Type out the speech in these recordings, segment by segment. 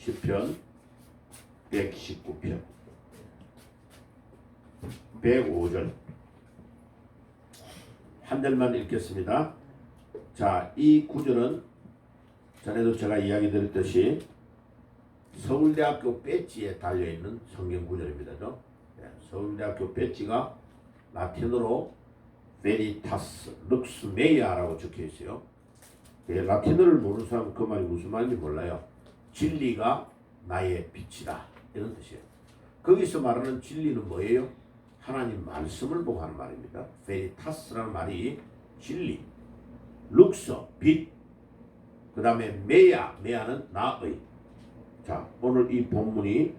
10편 119편 105절 한 절만 읽겠습니다. 자, 이 구절은 전에도 제가 이야기 드렸듯이 서울대학교 배지에 달려있는 성경 구절입니다. 서울대학교 배지가 라틴어로 베리타스, 룩스 메이아라고 적혀 있어요. 라틴어를 모르는 사람은 그 말이 무슨 말인지 몰라요. 진리가 나의 빛이다, 이런 뜻이에요. 거기서 말하는 진리는 뭐예요? 하나님 말씀을 보고 하는 말입니다. 베리타스라는 말이 진리, 룩서, 빛, 그 다음에 메아는 나의. 자, 오늘 이 본문이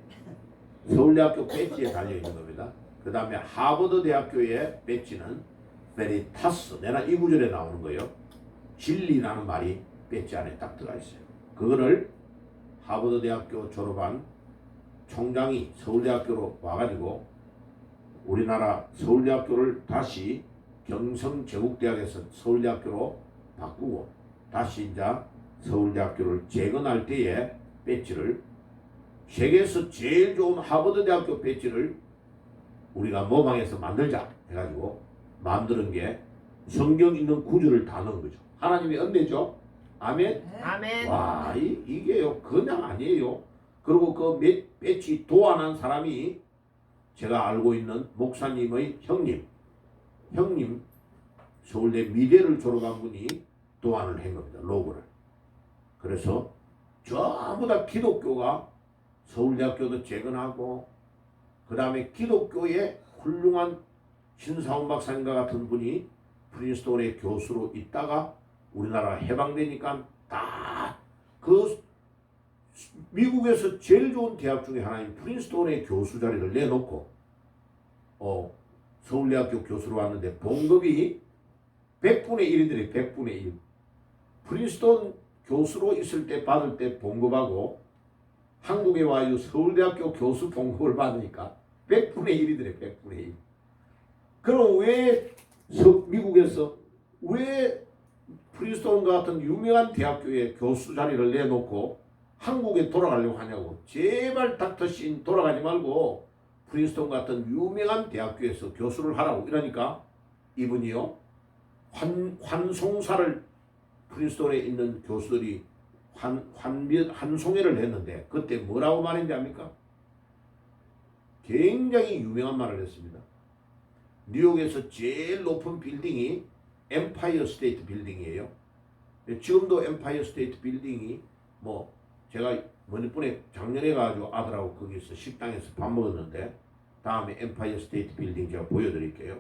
서울대학교 배지에 달려있는 겁니다. 그 다음에 하버드 대학교의 배지는 베리타스, 내가 이 구절에 나오는 거예요. 진리라는 말이 배지 안에 딱 들어가 있어요. 그거를 하버드 대학교 졸업한 총장이 서울대학교로 와가지고 우리나라 서울대학교를 다시 경성제국대학에서 서울대학교로 바꾸고 다시 이제 서울대학교를 재건할 때에 배지를, 세계에서 제일 좋은 하버드 대학교 배지를 우리가 모방해서 만들자 해가지고 만드는 게 성경 있는 구절을 다 넣은 거죠. 하나님의 은혜죠. 아멘. 아멘. 와, 이게요 그냥 아니에요. 그리고 그 배지 도안한 사람이 제가 알고 있는 목사님의 형님 서울대 미대를 졸업한 분이 도안을 한 겁니다. 로고를. 그래서 전부 다 기독교가 서울대학교도 재건하고 그 다음에 기독교의 훌륭한 신사원 박사님과 같은 분이 프린스톤의 교수로 있다가 우리나라 해방되니까 다 그 미국에서 제일 좋은 대학 중에 하나인 프린스톤의 교수 자리를 내놓고 서울대학교 교수로 왔는데 봉급이 100분의 1이더래. 100분의 1. 프린스톤 교수로 있을 때 받을 때 봉급하고 한국에 와요 서울대학교 교수 봉급을 받으니까 100분의 1이더래. 100분의 1. 그럼 왜 미국에서 왜 프린스톤 같은 유명한 대학교에 교수 자리를 내놓고 한국에 돌아가려고 하냐고. 제발 닥터신 돌아가지 말고 프린스톤 같은 유명한 대학교에서 교수를 하라고 이러니까 이분이요 환송사를 프린스톤에 있는 교수들이 환송회를 했는데 그때 뭐라고 말했는지 압니까? 굉장히 유명한 말을 했습니다. 뉴욕에서 제일 높은 빌딩이 엠파이어 스테이트 빌딩이에요. 지금도 엠파이어 스테이트 빌딩이 제가 번에 작년에 가지고 아들하고 거기서 식당에서 밥 먹었는데 다음에 엠파이어 스테이트 빌딩 제가 보여드릴게요.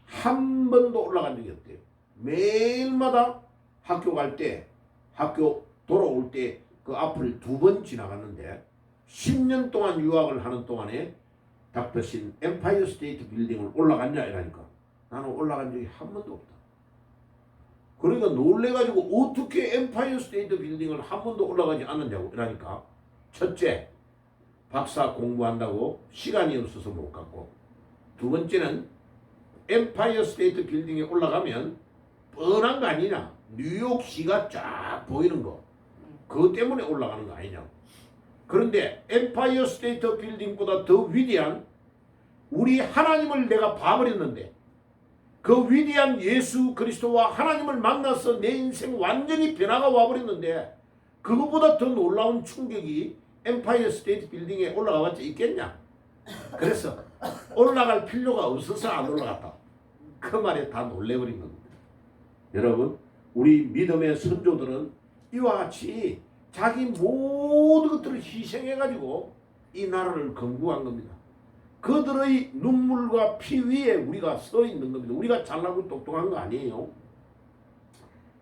한 번도 올라간 적이 없대요. 매일마다 학교 갈 때, 학교 돌아올 때 그 앞을 2번 지나갔는데 10년 동안 유학을 하는 동안에 닥터신 엠파이어 스테이트 빌딩을 올라갔냐 이러니까 나는 올라간 적이 한 번도 없다. 그러니까 놀래가지고 어떻게 엠파이어 스테이트 빌딩을 한 번도 올라가지 않았냐고 이러니까 첫째, 박사 공부한다고 시간이 없어서 못 갔고, 두 번째는 엠파이어 스테이트 빌딩에 올라가면 뻔한 거 아니냐, 뉴욕시가 쫙 보이는 거, 그것 때문에 올라가는 거 아니냐고. 그런데 엠파이어 스테이트 빌딩보다 더 위대한 우리 하나님을 내가 봐버렸는데 그 위대한 예수 그리스도와 하나님을 만나서 내 인생 완전히 변화가 와버렸는데 그거보다 더 놀라운 충격이 엠파이어 스테이트 빌딩에 올라가봤자 있겠냐. 그래서 올라갈 필요가 없어서 안 올라갔다. 그 말에 다 놀래버린 겁니다. 여러분, 우리 믿음의 선조들은 이와 같이 자기 모든 것들을 희생해가지고 이 나라를 건국한 겁니다. 그들의 눈물과 피 위에 우리가 서 있는 겁니다. 우리가 잘나고 똑똑한 거 아니에요.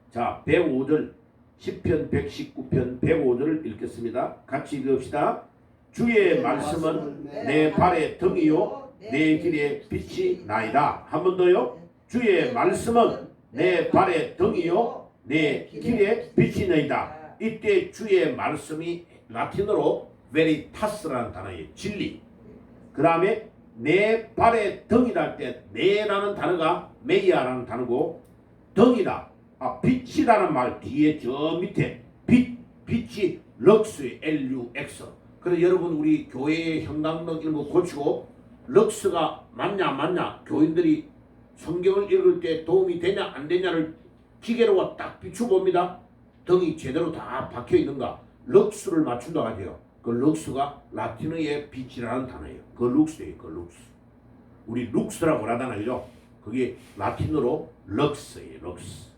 자, 105절 10편 119편 105절을 읽겠습니다. 같이 읽읍시다. 주의 말씀은 내 발의 등이요 내 길의 빛이 나이다. 한 번 더요. 주의 말씀은 내 발의 등이요 내 길의 빛이 나이다. 이때 주의 말씀이 라틴어로 베리타스라는 단어예요. 진리. 그 다음에 내 발에 등이다 할 때 내라는 단어가 메이아라는 단어고 등이다. 빛이라는 말 뒤에 저 밑에 빛이 럭스 LUX. 그래서 여러분 우리 교회의 형광등 이런 거 고치고 럭스가 맞냐 교인들이 성경을 읽을 때 도움이 되냐 안 되냐를 기계로 딱 비춰봅니다. 등이 제대로 다 박혀 있는가. 럭스를 맞춘다고 하죠. 그 럭스가 라틴어의 빛이라는 단어예요. 그 룩스예요. 그 룩스. 우리 룩스라고 하잖아요. 그죠? 그게 라틴어로 럭스예요. 럭스.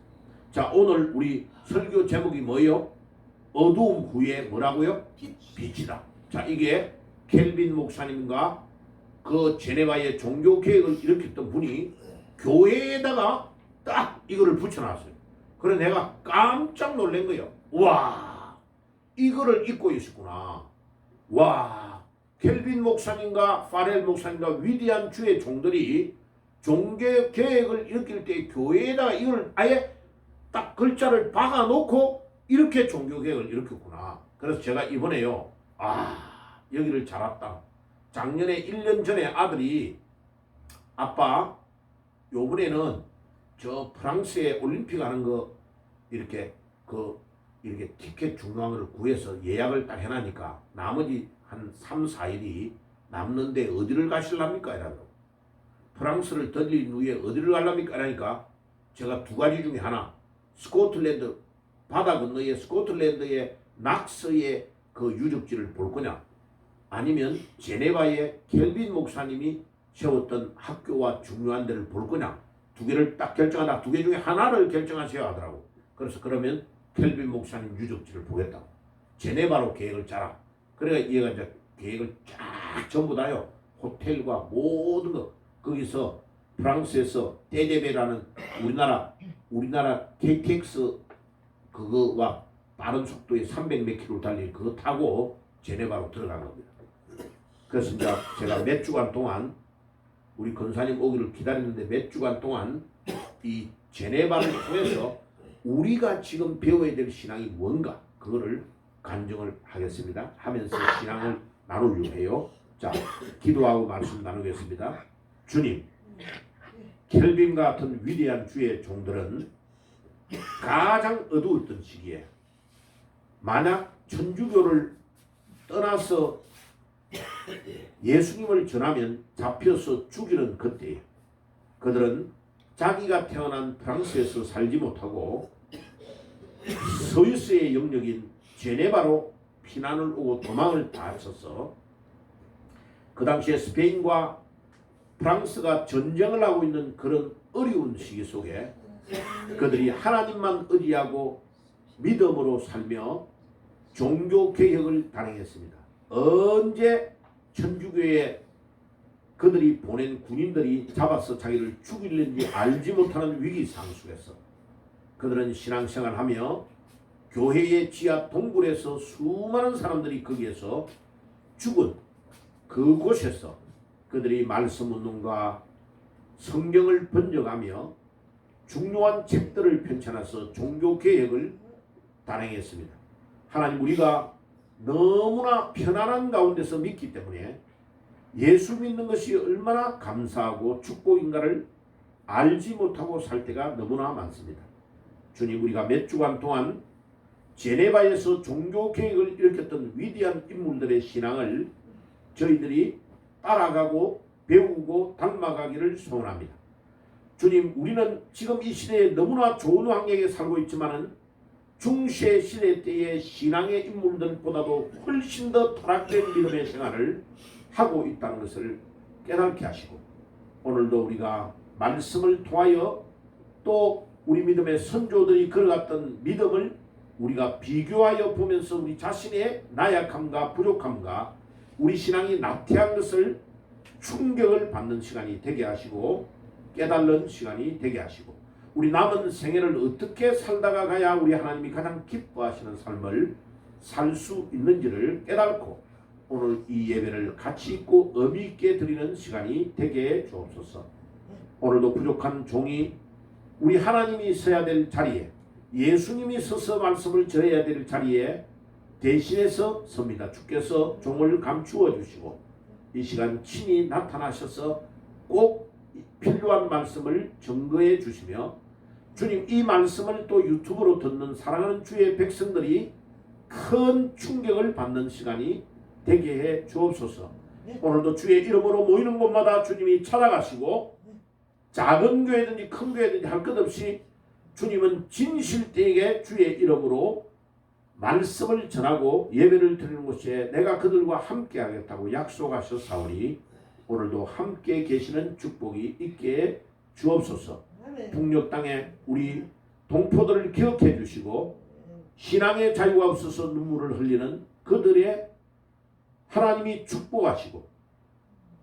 자, 오늘 우리 설교 제목이 뭐예요? 어두움 후에 뭐라고요? 빛이다. 자, 이게 켈빈 목사님과 그 제네바의 종교 계획을 일으켰던 분이 교회에다가 딱 이거를 붙여놨어요. 그래서 내가 깜짝 놀란 거예요. 와, 이거를 잊고 있었구나. 와, 켈빈 목사님과 파렐 목사님과 위대한 주의 종들이 종교 계획을 일으킬 때 교회에다가 이걸 아예 딱 글자를 박아놓고 이렇게 종교 계획을 일으켰구나. 그래서 제가 이번에요. 여기를 잘 왔다. 작년에 1년 전에 아들이 아빠 요번에는 저 프랑스에 올림픽 하는 거 이렇게 이렇게 티켓 중요한 걸 구해서 예약을 딱 해놨으니까 나머지 한 3, 4일이 남는데 어디를 가실랍니까? 이라고. 프랑스를 들린 후에 어디를 가랍니까? 이러니까 제가 두 가지 중에 하나 스코틀랜드 바다 건너에 스코틀랜드의 낙서의 그 유적지를 볼 거냐 아니면 제네바의 켈빈 목사님이 세웠던 학교와 중요한 데를 볼 거냐 두 개를 딱 결정하다 두 개 중에 하나를 결정하셔야 하더라고. 그래서 그러면 켈빈 목사님 유적지를 보겠다고 제네바로 계획을 짜라. 그래가 얘가 이제 계획을 쫙 전부 다요. 호텔과 모든 거 거기서 프랑스에서 떼데베라는 우리나라 KTX 그거와 빠른 속도에 300몇 킬로 달릴 그거 타고 제네바로 들어간 겁니다. 그래서 이제 제가 몇 주간 동안 우리 권사님 오기를 기다렸는데 몇 주간 동안 이 제네바를 통해서 우리가 지금 배워야 될 신앙이 뭔가 그거를 간증을 하겠습니다. 하면서 신앙을 나누려고 해요. 자, 기도하고 말씀 나누겠습니다. 주님, 켈빈 같은 위대한 주의 종들은 가장 어두웠던 시기에 만약 천주교를 떠나서 예수님을 전하면 잡혀서 죽이는 그때 그들은 자기가 태어난 프랑스에서 살지 못하고 스위스의 영역인 제네바로 피난을 오고 도망을 다 쳤어. 그 당시에 스페인과 프랑스가 전쟁을 하고 있는 그런 어려운 시기 속에 그들이 하나님만 의지하고 믿음으로 살며 종교 개혁을 단행했습니다. 언제 천주교에 그들이 보낸 군인들이 잡아서 자기를 죽이려는지 알지 못하는 위기 상황 속에서 그들은 신앙생활하며 교회의 지하 동굴에서 수많은 사람들이 거기에서 죽은 그곳에서 그들이 말씀 운동과 성경을 번역하며 중요한 책들을 펼쳐놔서 종교 개혁을 단행했습니다. 하나님, 우리가 너무나 편안한 가운데서 믿기 때문에 예수 믿는 것이 얼마나 감사하고 축복인가를 알지 못하고 살 때가 너무나 많습니다. 주님, 우리가 몇 주간 동안 제네바에서 종교 개혁을 일으켰던 위대한 인물들의 신앙을 저희들이 따라가고 배우고 닮아가기를 소원합니다. 주님, 우리는 지금 이 시대에 너무나 좋은 환경에 살고 있지만은 중세 시대 때의 신앙의 인물들보다도 훨씬 더 타락된 믿음의 생활을 하고 있다는 것을 깨닫게 하시고 오늘도 우리가 말씀을 통하여 또 우리 믿음의 선조들이 걸어갔던 믿음을 우리가 비교하여 보면서 우리 자신의 나약함과 부족함과 우리 신앙이 나태한 것을 충격을 받는 시간이 되게 하시고 깨달는 시간이 되게 하시고 우리 남은 생애를 어떻게 살다가 가야 우리 하나님이 가장 기뻐하시는 삶을 살 수 있는지를 깨닫고 오늘 이 예배를 가치 있고 의미 있게 드리는 시간이 되게 주옵소서. 오늘도 부족한 종이 우리 하나님이 서야 될 자리에 예수님이 서서 말씀을 전해야 될 자리에 대신해서 섭니다. 주께서 종을 감추어 주시고 이 시간 친히 나타나셔서 꼭 필요한 말씀을 증거해 주시며 주님, 이 말씀을 또 유튜브로 듣는 사랑하는 주의 백성들이 큰 충격을 받는 시간이 되게 해 주옵소서. 오늘도 주의 이름으로 모이는 곳마다 주님이 찾아가시고 작은 교회든지 큰 교회든지 할 것 없이 주님은 진실되게 주의 이름으로 말씀을 전하고 예배를 드리는 곳에 내가 그들과 함께 하겠다고 약속하셨사오니 오늘도 함께 계시는 축복이 있게 주옵소서. 북녘 땅에 우리 동포들을 기억해 주시고 신앙의 자유가 없어서 눈물을 흘리는 그들의 하나님이 축복하시고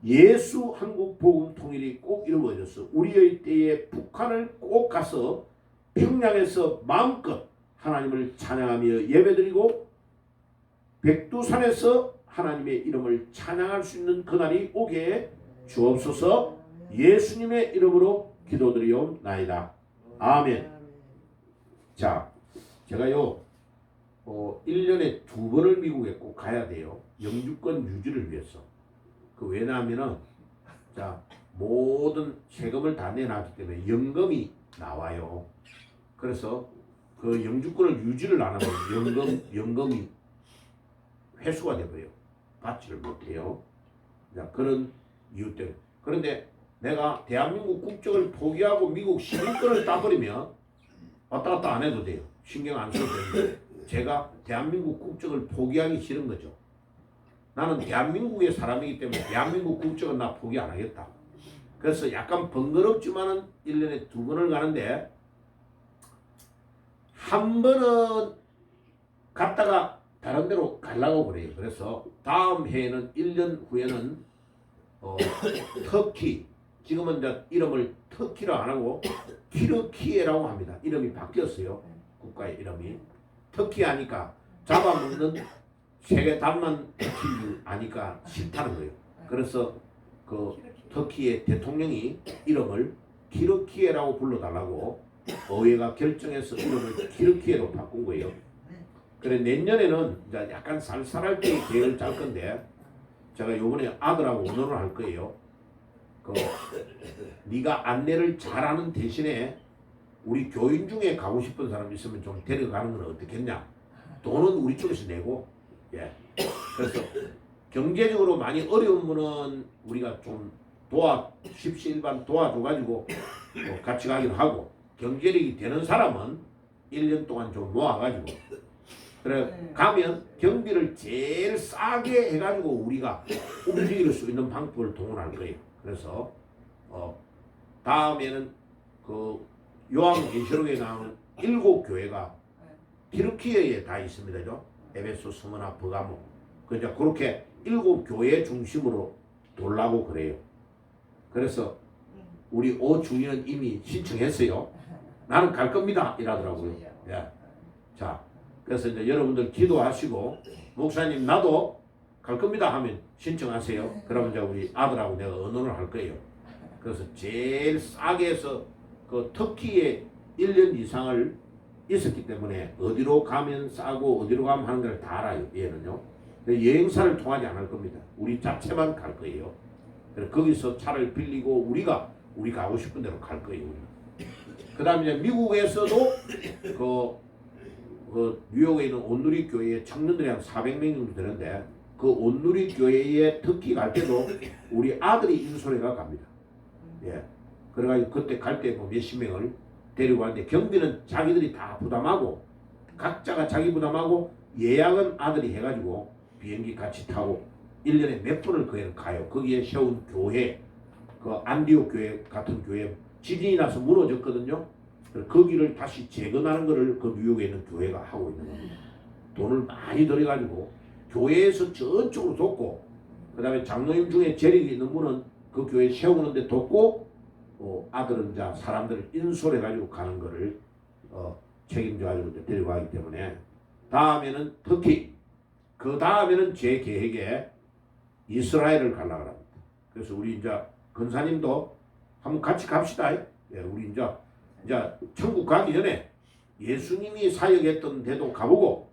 예수 한국 복음 통일이 꼭 이루어져서 우리의 때에 북한을 꼭 가서 평양에서 마음껏 하나님을 찬양하며 예배드리고 백두산에서 하나님의 이름을 찬양할 수 있는 그날이 오게 주옵소서. 예수님의 이름으로 기도드리옵나이다. 아멘. 자, 제가요 1년에 2번을 미국에 꼭 가야 돼요. 영주권 유지를 위해서. 왜냐하면은 자 모든 세금을 다 내놨기 때문에 연금이 나와요. 그래서 그 영주권을 유지를 안 하면 연금이 회수가 되고요. 받지를 못해요. 자, 그런 이유 때문에. 그런데 내가 대한민국 국적을 포기하고 미국 시민권을 따버리면 왔다 갔다 안 해도 돼요. 신경 안 써도 되는데 제가 대한민국 국적을 포기하기 싫은 거죠. 나는 대한민국의 사람이기 때문에 대한민국 국적은 나 포기 안 하겠다. 그래서 약간 번거롭지만은 1년에 2번을 가는데 한 번은 갔다가 다른 데로 가려고 그래요. 그래서 다음 해에는 1년 후에는 터키, 지금은 이제 이름을 터키로 안 하고 튀르키예라고 합니다. 이름이 바뀌었어요. 국가의 이름이. 터키 하니까 잡아먹는 세계 답만 터키인 줄 아니까 싫다는 거예요. 그래서 그 터키의 대통령이 이름을 튀르키예라고 불러달라고 의회가 결정해서 이름을 튀르키예로 바꾼 거예요. 그래 내년에는 이제 약간 쌀쌀할 때 계획을 짤 건데 제가 요번에 아들하고 의논을 할 거예요. 네가 안내를 잘하는 대신에 우리 교인 중에 가고 싶은 사람 있으면 좀 데려가는 건 어떻겠냐. 돈은 우리 쪽에서 내고 예. 그래서 경제적으로 많이 어려운 분은 우리가 좀 십시일반 도와줘가지고 같이 가기도 하고 경제력이 되는 사람은 1년 동안 좀 모아가지고 그래 가면 경비를 제일 싸게 해가지고 우리가 움직일 수 있는 방법을 동원할 거예요. 그래서 다음에는 그 요한계시록에 나오는 7교회가 튀르키예에 다 있습니다죠. 에베소, 스무나, 버가모. 그러니까 그렇게 7교회 중심으로 돌라고 그래요. 그래서 우리 오주인은 이미 신청했어요. 나는 갈 겁니다. 이라더라고요. 예. 자, 그래서 이제 여러분들 기도하시고 목사님 나도 갈 겁니다 하면 신청하세요. 그러면 이제 우리 아들하고 내가 의논을 할 거예요. 그래서 제일 싸게 해서 그 터키에 1년 이상을 있었기 때문에 어디로 가면 싸고 어디로 가면 하는 걸 다 알아요. 얘는요. 여행사를 통하지 않을 겁니다. 우리 자체만 갈 거예요. 그래서 거기서 차를 빌리고 우리 가고 싶은 대로 갈 거예요. 그 다음에 미국에서도 그 뉴욕에 있는 온누리 교회에 청년들이 한 400명 정도 되는데 그 온누리 교회에 터키 갈 때도 우리 아들이 인솔회가 갑니다. 예. 그래가지고 그때 갈 때 뭐 몇십 명을 데리고 가는데 경비는 자기들이 다 부담하고 각자가 자기 부담하고 예약은 아들이 해가지고 비행기 같이 타고 1년에 몇 번을 그 애는 가요. 거기에 세운 교회 그 안디옥 교회 같은 교회 지진이 나서 무너졌거든요. 거기를 다시 재건하는 것을 그 뉴욕에 있는 교회가 하고 있는 겁니다. 돈을 많이 들여가지고 교회에서 전적으로 돕고 그 다음에 장로님 중에 재력이 있는 분은 그 교회 세우는데 돕고 아들은 이제 사람들을 인솔해가지고 가는 거를 책임져가지고 데려가기 때문에 다음에는 터키 그 다음에는 제 계획에 이스라엘을 가려고 합니다. 그래서 우리 이제 근사님도 한번 같이 갑시다. 예, 우리 이제 천국 가기 전에 예수님이 사역했던 데도 가보고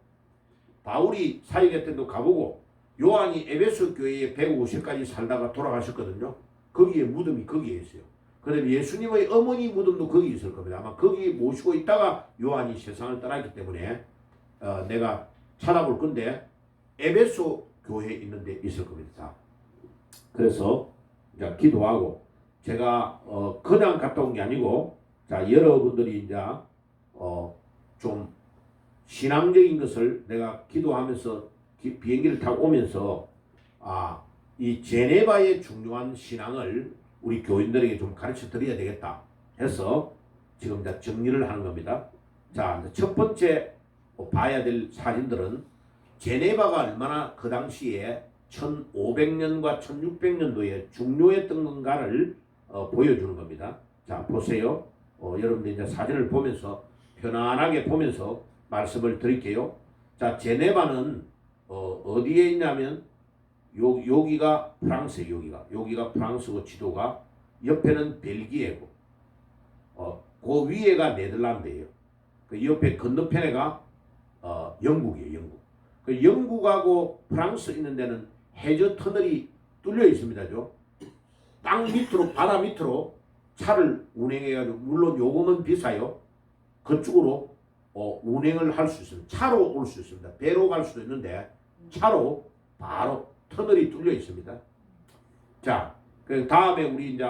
바울이 사역했던 데도 가보고 요한이 에베소 교회에 150까지 살다가 돌아가셨거든요. 거기에 무덤이 거기에 있어요. 그다음에 예수님의 어머니 무덤도 거기 있을 겁니다. 아마 거기 모시고 있다가 요한이 세상을 떠났기 때문에 내가 찾아볼 건데 에베소 교회에 있는데 있을 겁니다. 그래서 이제 기도하고 제가 그냥 갔다 온 게 아니고 자 여러분들이 이제 좀 신앙적인 것을 내가 기도하면서 비행기를 타고 오면서 이 제네바의 중요한 신앙을 우리 교인들에게 좀 가르쳐 드려야 되겠다 해서 지금 이제 정리를 하는 겁니다. 자, 첫 번째 봐야 될 사진들은 제네바가 얼마나 그 당시에 1500년과 1600년도에 중요했던 건가를 보여주는 겁니다. 자, 보세요. 여러분들 이제 사진을 보면서 편안하게 보면서 말씀을 드릴게요. 자, 제네바는 어디에 있냐면 여기가 프랑스예요. 여기가 프랑스고 지도가 옆에는 벨기에고 그 위에가 네덜란드예요. 그 옆에 건너편에가 영국이에요. 영국. 그 영국하고 프랑스 있는 데는 해저 터널이 뚫려 있습니다죠. 땅 밑으로 바다 밑으로 차를 운행해가지고 물론 요금은 비싸요. 그쪽으로 운행을 할 수 있습니다. 차로 올 수 있습니다. 배로 갈 수도 있는데 차로 바로 터널이 뚫려 있습니다. 자, 그 다음에 우리 이제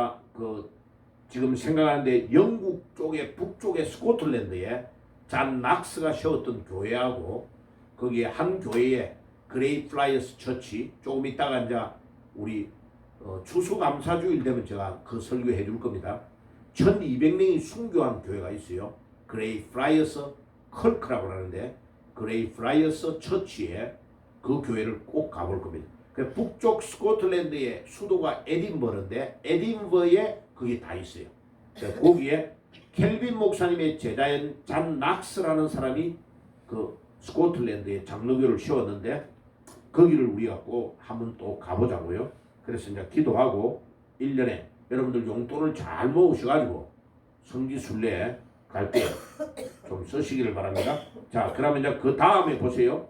지금 생각하는데 영국 쪽에 북쪽에 스코틀랜드에 잔 낙스가 세웠던 교회하고 거기에 한 교회에 그레이 플라이어스 처치 조금 있다가 이제 우리 추수감사주일 되면 제가 그 설교해 줄 겁니다. 1200명이 순교한 교회가 있어요. 그레이 플라이어스 컬크라고 하는데 그레이 플라이어스 처치에 그 교회를 꼭 가볼 겁니다. 그 북쪽 스코틀랜드의 수도가 에딘버러인데 에딘버러에 그게 다 있어요. 거기에 켈빈 목사님의 제자인 잔 낙스라는 사람이 그 스코틀랜드에 장로교를 세웠는데 거기를 우리가 꼭 한번 또 가보자고요. 그래서 이제 기도하고 1년에 여러분들 용돈을 잘 모으셔가지고 성지순례 갈 때 좀 쓰시기를 바랍니다. 자, 그러면 이제 그 다음에 보세요.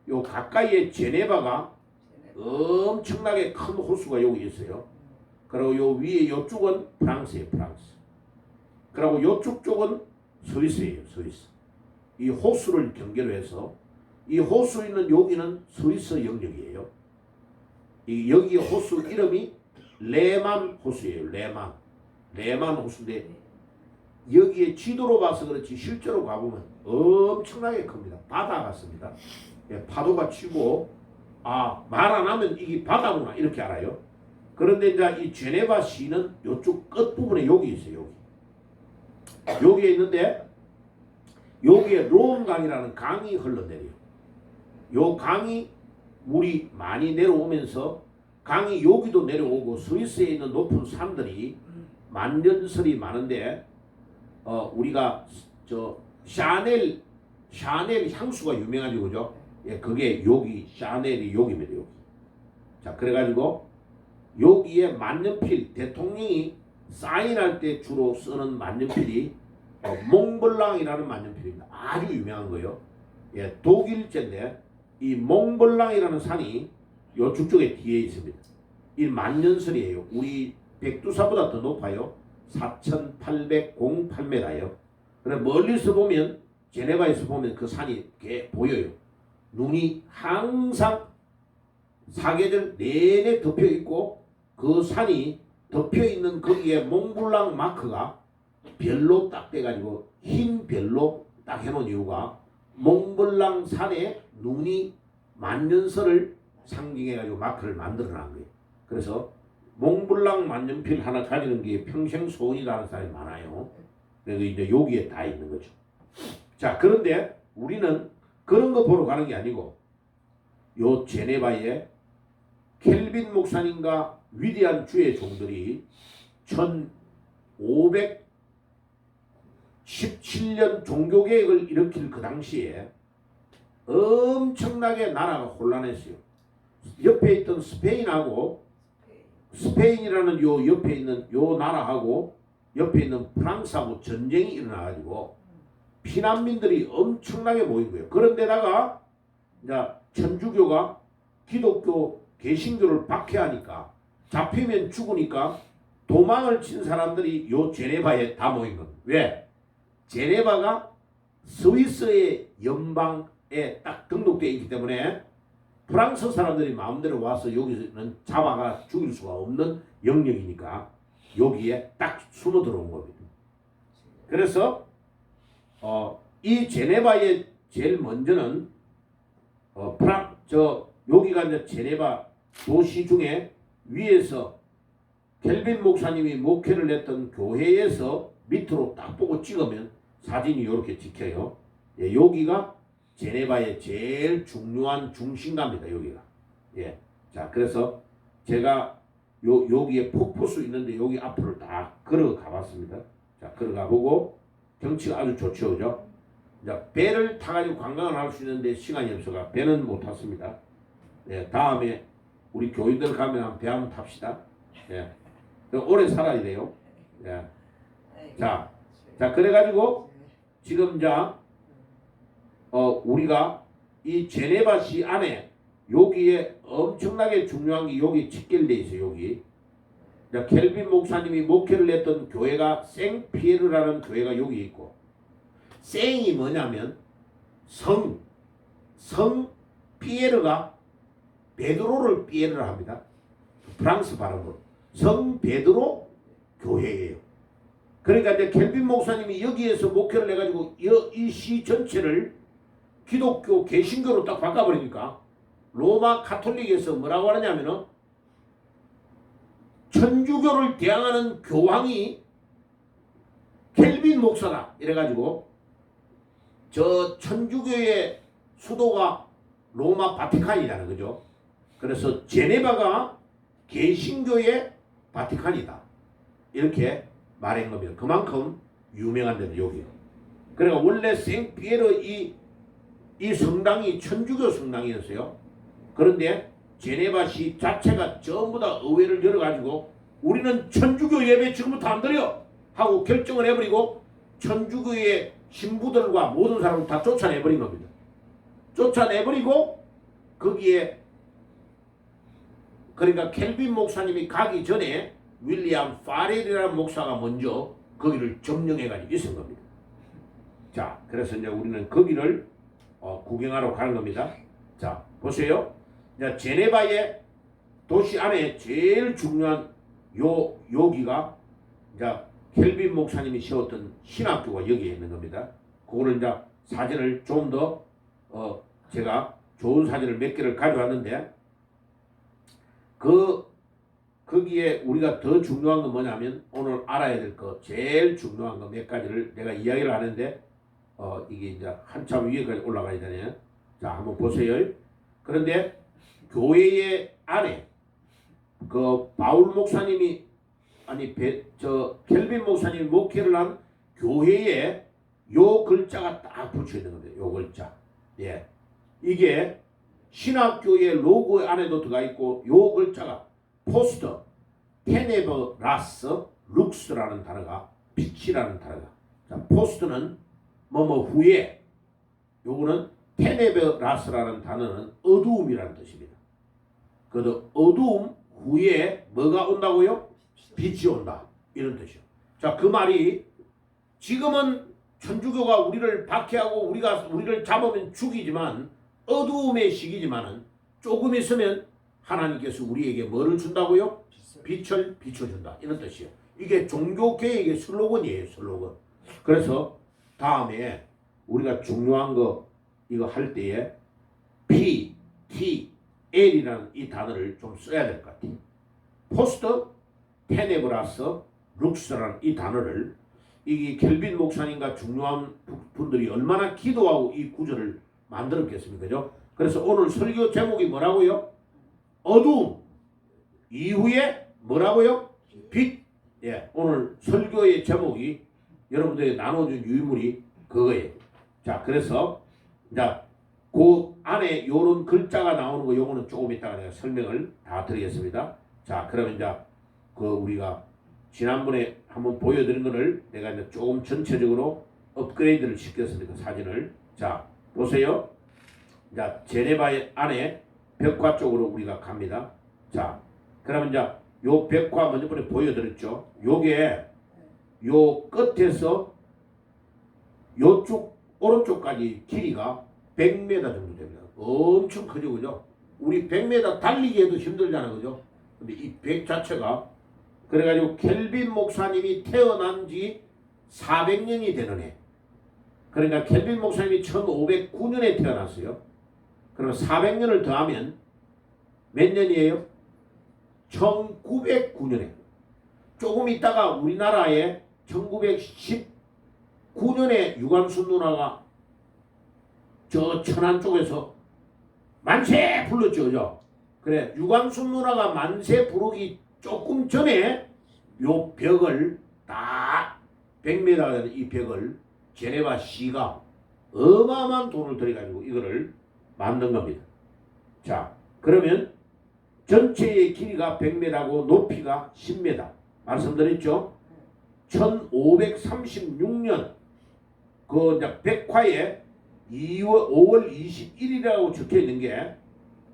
요 가까이에 제네바가 엄청나게 큰 호수가 여기 있어요. 그리고 요 위에 요쪽은 프랑스예요. 프랑스. 그리고 요쪽 쪽은 스위스예요. 스위스. 이 호수를 경계로 해서 이 호수 있는 여기는 스위스 영역이에요. 여기 호수 이름이 레만 호수예요. 레만 호수인데 여기에 지도로 봐서 그렇지 실제로 가보면 엄청나게 큽니다. 바다 같습니다. 파도가 치고 말 안 하면 이게 바다구나 이렇게 알아요. 그런데 이제 이 제네바 시는 이쪽 끝부분에 여기 있어요. 여기에 있는데 여기에 롬강이라는 강이 흘러내려요. 요 강이 물이 많이 내려오면서 강이 여기도 내려오고 스위스에 있는 높은 산들이 만년설이 많은데 우리가 샤넬 향수가 유명하죠, 그죠? 예, 그게 여기 샤넬이 여기입니다. 여기. 자, 그래가지고 여기에 만년필 대통령이 사인할 때 주로 쓰는 만년필이 몽블랑이라는 만년필입니다. 아주 유명한 거예요. 예, 독일제인데 이 몽블랑이라는 산이 요쪽 쪽에 뒤에 있습니다. 이 만년설이에요. 우리 백두산보다 더 높아요. 4,808m예요. 그래 멀리서 보면 제네바에서 보면 그 산이 보여요. 눈이 항상 사계절 내내 덮여 있고 그 산이 덮여 있는 거기에 몽블랑 마크가 별로 딱 돼가지고 흰 별로 딱 해놓은 이유가 몽블랑 산에 눈이 만년설을 상징해가지고 마크를 만들어놓은 거예요. 그래서 몽블랑 만년필 하나 가지는 게 평생 소원이라는 사람이 많아요. 그래서 이제 여기에 다 있는 거죠. 자, 그런데 우리는 그런 거 보러 가는 게 아니고 요 제네바에 켈빈 목사님과 위대한 주의 종들이 1517년 종교개혁을 일으킬 그 당시에 엄청나게 나라가 혼란했어요. 옆에 있던 스페인이라는 요 옆에 있는 요 나라하고 옆에 있는 프랑스하고 전쟁이 일어나가지고 피난민들이 엄청나게 모인 거예요. 그런데다가 이제 천주교가 기독교 개신교를 박해하니까 잡히면 죽으니까 도망을 친 사람들이 요 제네바에 다 모인 겁니다. 왜? 제네바가 스위스의 연방 프랑스에 딱 등록되어 있기 때문에 프랑스 사람들이 마음대로 와서 여기는 잡아가 죽일 수가 없는 영역이니까 여기에 딱 숨어 들어온 겁니다. 그래서 이 제네바의 제일 먼저는 여기가 이제 제네바 도시 중에 위에서 켈빈 목사님이 목회를 했던 교회에서 밑으로 딱 보고 찍으면 사진이 이렇게 찍혀요. 예, 여기가 제네바의 제일 중요한 중심가입니다. 여기가. 예. 자, 그래서 제가 여기에 폭포수 있는데 여기 앞으로 딱 걸어가 봤습니다. 자, 걸어가 보고 경치가 아주 좋죠, 그죠? 자, 배를 타가지고 관광을 할 수 있는데 시간이 없어가 배는 못 탔습니다. 예, 다음에 우리 교인들 가면 배 한번 탑시다. 예, 오래 살아야 돼요. 예. 자, 그래가지고 지금 우리가 이 제네바시 안에 여기에 엄청나게 중요한 게 여기 직결돼 있어요. 여기. 자, 켈빈 목사님이 목회를 했던 교회가 생피에르라는 교회가 여기 있고, 생이 뭐냐면 성 피에르가 베드로를 피에르라 합니다. 프랑스 발음으로 성 베드로 교회예요. 그러니까 이제 켈빈 목사님이 여기에서 목회를 해가지고 이 시 전체를 기독교 개신교로 딱 바꿔버리니까 로마 카톨릭에서 뭐라고 하느냐면은 천주교를 대항하는 교황이 켈빈 목사다 이래가지고 저 천주교의 수도가 로마 바티칸이라는 거죠. 그래서 제네바가 개신교의 바티칸이다 이렇게 말한 겁니다. 그만큼 유명한 데는 여기요. 그러니까 원래 생피에르 이 성당이 천주교 성당이었어요. 그런데 제네바시 자체가 전부 다 의회를 열어가지고 우리는 천주교 예배 지금부터 안 드려 하고 결정을 해버리고 천주교의 신부들과 모든 사람을 다 쫓아내버린 겁니다. 쫓아내버리고 거기에 그러니까 켈빈 목사님이 가기 전에 윌리엄 파렐이라는 목사가 먼저 거기를 점령해가지고 있은 겁니다. 자, 그래서 이제 우리는 거기를 구경하러 가는 겁니다. 자, 보세요. 이제 제네바의 도시 안에 제일 중요한 여기가 이제 켈빈 목사님이 세웠던 신학교가 여기에 있는 겁니다. 그거를 이제 사진을 좀 더 제가 좋은 사진을 몇 개를 가져왔는데 거기에 우리가 더 중요한 건 뭐냐면 오늘 알아야 될 거 제일 중요한 거 몇 가지를 내가 이야기를 하는데 이게 이제 한참 위에까지 올라가야 되네요. 자, 한번 보세요. 그런데 교회의 안에 그 바울 목사님이 켈빈 목사님이 목회를 한 교회에 요 글자가 딱 붙여 있는 겁니다. 요 글자. 예. 이게 신학교의 로고 안에도 들어가 있고 요 글자가 포스터 테네버라스 룩스라는 단어가 빛이라는 단어가. 자, 포스트는 뭐뭐 후에 요거는 테네버라스라는 단어는 어두움이라는 뜻입니다. 그래도 어두움 후에 뭐가 온다고요? 빛이 온다. 이런 뜻이요. 자, 그 말이 지금은 천주교가 우리를 박해하고 우리를 잡으면 죽이지만 어두움의 시기지만은 조금 있으면 하나님께서 우리에게 뭐를 준다고요? 빛을 비춰준다. 이런 뜻이요. 이게 종교개혁의 슬로건이에요. 슬로건. 그래서 다음에 우리가 중요한 거 이거 할 때에 P, T, L이라는 이 단어를 좀 써야 될 것 같아요. 포스트, 테네브라스, 룩스라는 이 단어를 이게 켈빈 목사님과 중요한 분들이 얼마나 기도하고 이 구절을 만들었겠습니까? 그죠? 그래서 오늘 설교 제목이 뭐라고요? 어두움 이후에 뭐라고요? 빛. 예, 오늘 설교의 제목이 여러분들이 나눠준 유물이 그거예요. 자, 그래서 그 안에 요런 글자가 나오는 거 요거는 조금 이따가 내가 설명을 다 드리겠습니다. 자, 그러면 우리가 지난번에 한번 보여드린 거를 내가 이제 조금 전체적으로 업그레이드를 시켰습니다. 사진을. 자, 보세요. 자, 제네바의 안에 벽화 쪽으로 우리가 갑니다. 자, 그러면 요 벽화 먼저 번에 보여드렸죠. 요게 요 끝에서 요쪽 오른쪽까지 길이가 100m 정도 됩니다. 엄청 크죠, 그죠? 우리 100m 달리기 해도 힘들잖아요, 그죠? 근데 이 100 자체가 그래가지고 켈빈 목사님이 태어난 지 400년이 되는 해. 그러니까 켈빈 목사님이 1509년에 태어났어요. 그러면 400년을 더하면 몇 년이에요? 1909년에. 조금 있다가 우리나라에 1919년에 유관순 누나가 저 천안 쪽에서 만세 불렀죠, 그죠? 그래, 유관순 누나가 만세 부르기 조금 전에 요 벽을 딱 100m 되는 이 벽을 제네바 시가 어마어마한 돈을 들여가지고 이거를 만든 겁니다. 자, 그러면 전체의 길이가 100m고 높이가 10m. 말씀드렸죠? 1536년 그 백화에 5월 21일이라고 적혀 있는 게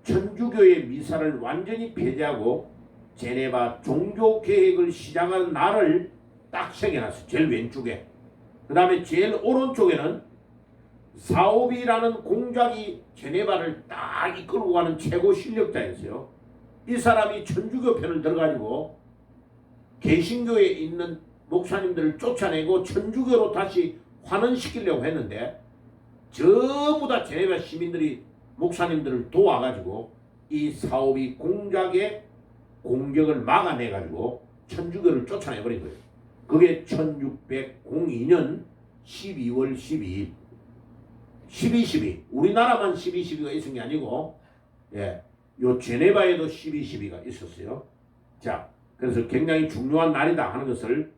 천주교의 미사를 완전히 폐지하고 제네바 종교 계획을 시작하는 날을 딱 새겨놨어요. 제일 왼쪽에. 그 다음에 제일 오른쪽에는 사오비라는 공작이 제네바를 딱 이끌고 가는 최고 실력자였어요. 이 사람이 천주교 편을 들어가지고 개신교에 있는 목사님들을 쫓아내고 천주교로 다시 환원시키려고 했는데 전부 다 제네바 시민들이 목사님들을 도와가지고 이 사오비 공작의 공격을 막아내가지고 천주교를 쫓아내버린 거예요. 그게 1602년 12월 12일 12.12 우리나라만 12.12가 있은 게 아니고 예, 요 제네바에도 12.12가 있었어요. 자, 그래서 굉장히 중요한 날이다 하는 것을